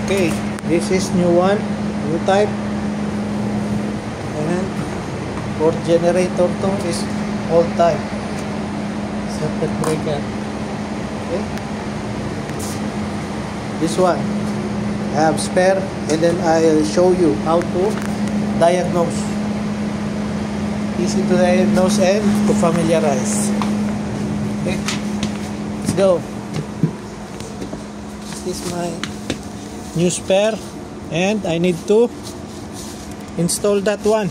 Okay, this is new one, new type. And for generator 2 is old type circuit breaker. Okay, this one I have spare, and then I'll show you how to diagnose. Easy to diagnose and to familiarize. Okay, let's go. This is my new spare, and I need to install that one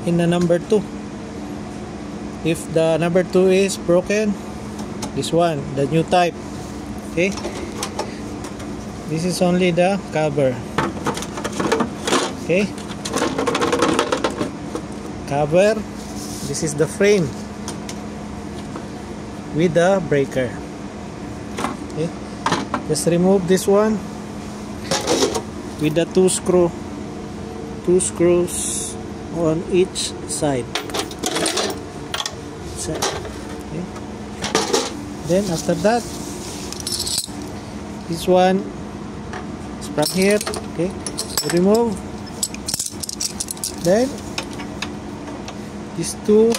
in the number 2. If the number 2 is broken, this one, the new type. Okay, this is only the cover. Okay, cover. This is the frame with the breaker. Okay, just remove this one with the two screws on each side. Okay. Then after that, this one is from here. Okay, remove. Then these two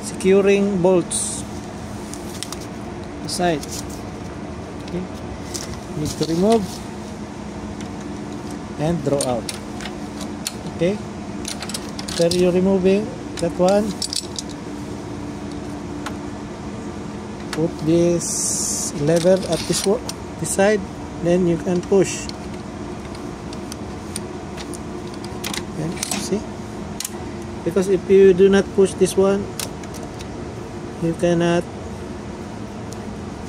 securing bolts aside. Okay, need to remove and draw out. Okay, after you removing that one, put this lever at this side, then you can push. Okay, see, because if you do not push this one, you cannot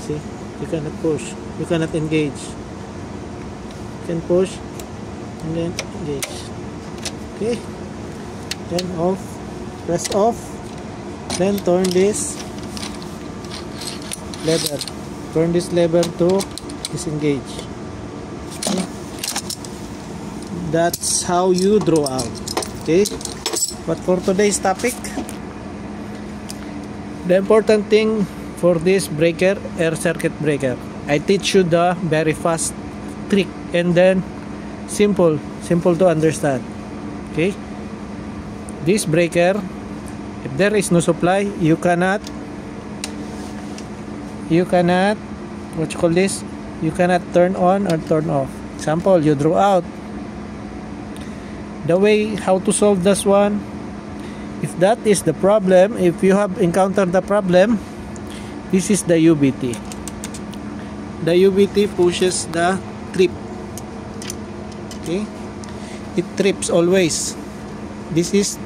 see, you cannot push, you cannot engage. You can push and then engage. Okay, then off, press off, then turn this lever to disengage. Okay, that's how you draw out. Okay, but for today's topic, the important thing for this breaker, air circuit breaker, I teach you the very fast trick, and then simple to understand. Okay, this breaker, if there is no supply, you cannot what you call this, you cannot turn on or turn off. Example, you draw out. The way how to solve this one, if that is the problem, if you have encountered the problem, this is the UBT. The UBT pushes the trip. Okay, it trips always. This is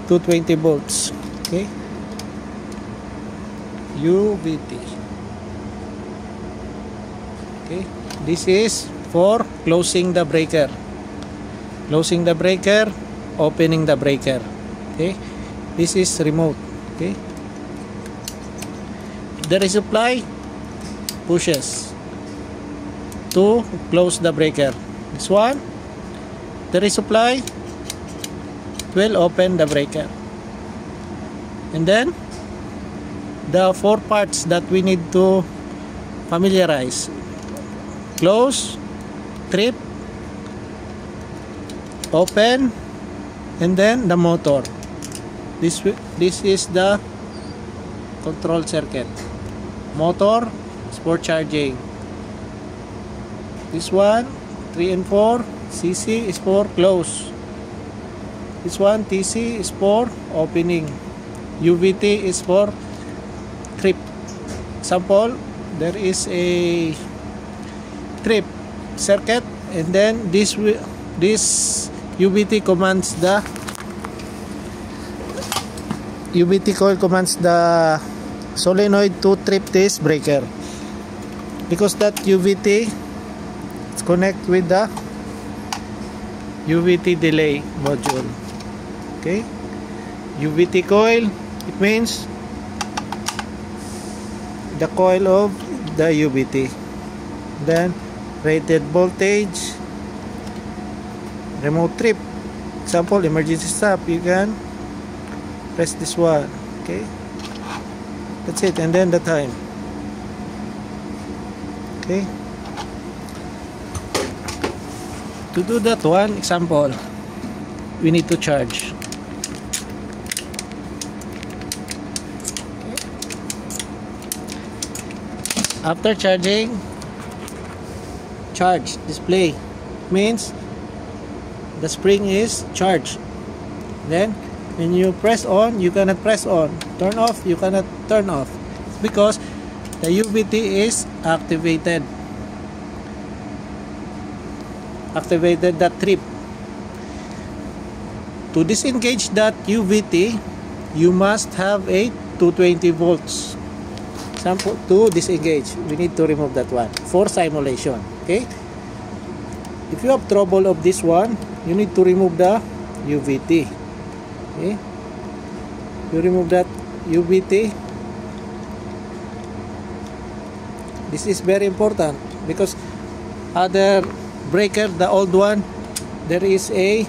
220 volts. Okay, UBT. Okay, this is for closing the breaker, opening the breaker. Okay, this is remote. Okay, if there is supply, pushes to close the breaker. This one, there is supply, will open the breaker. And then the 4 parts that we need to familiarize: close, trip, open, and then the motor. This is the control circuit. Motor is for charging. This one, 3 and 4, CC is for close. This one, TC is for opening. UVT is for trip. Example, there is a trip circuit, and then this UVT commands the UVT coil commands the solenoid to trip this breaker, because that UVT is connect with the UVT delay module. Okay, UVT coil, it means the coil of the UVT. Then rated voltage, remote trip. Example, emergency stop, you can press this one. Okay, that's it. And then the time. Okay, To do that one example, we need to charge. After charging, charge display means the spring is charged. Then when you press on, you cannot press on. Turn off, you cannot turn off, because the UVT is activated. Activated that trip. To disengage that UVT, you must have a 220 volts. Sample to disengage, we need to remove that one for simulation. Okay, if you have trouble of this one, you need to remove the UVT. Okay, you remove that UVT. This is very important because other breaker, the old one, there is a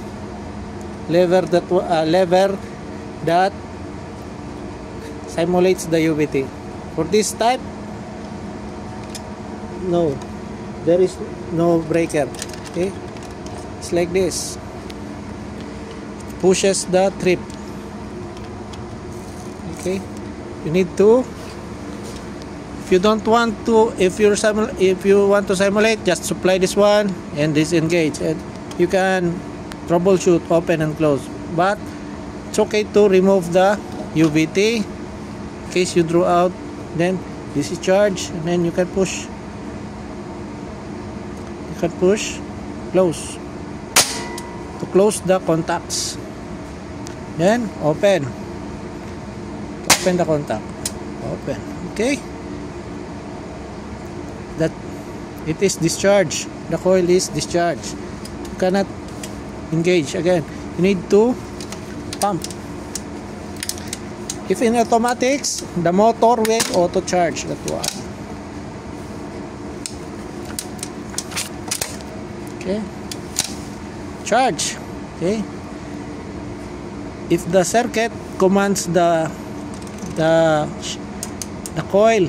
lever that simulates the UVT. For this type, no, there is no breaker. Okay, it's like this, pushes the trip. Okay, you need to, if you don't want to, if you want to simulate, just supply this one and disengage, and you can troubleshoot open and close. But it's okay to remove the UVT in case you drew out. Then this is charge, and then you can push. You can push, close, to close the contacts. Then open. Open the contact. Open. Okay. That it is discharged. The coil is discharged. You cannot engage again. You need to pump. If in automatics, the motor will auto charge that one. Okay, charge. Okay, if the circuit commands the coil,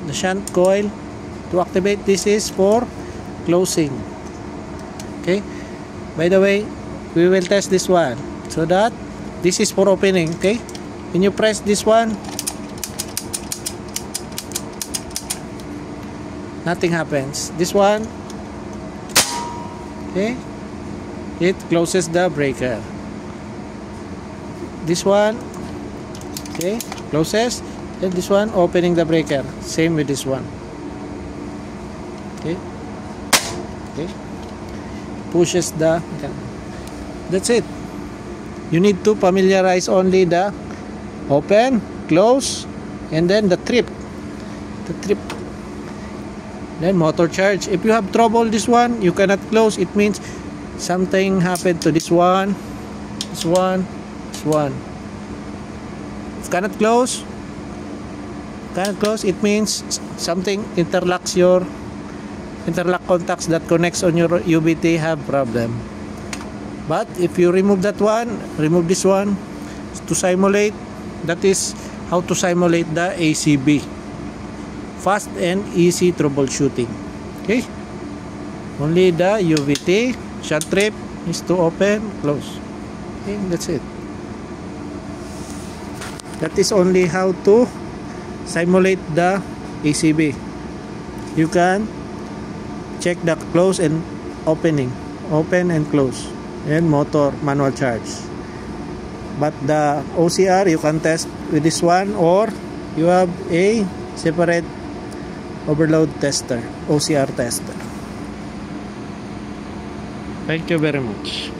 the shunt coil to activate, this is for closing. Okay, by the way, we will test this one, so that this is for opening. Okay, when you press this one, nothing happens. This one, okay, it closes the breaker. This one, okay, closes, and this one opening the breaker. Same with this one. Okay, okay, pushes the. That's it. You need to familiarize only the open, close, and then the trip. The trip. Then motor charge. If you have trouble this one, you cannot close. It means something happened to this one, this one, this one. If cannot close, it means something interlock contacts that connects on your UVT have problem. But if you remove that one, remove this one to simulate. That is how to simulate the ACB. Fast and easy troubleshooting. Okay, only the UVT shunt trip is to open, close. Okay, that's it. That is only how to simulate the ACB. You can check the close and opening, open and close, and motor manual charge. But the OCR you can test with this one, or you have a separate overload tester, OCR tester. Thank you very much.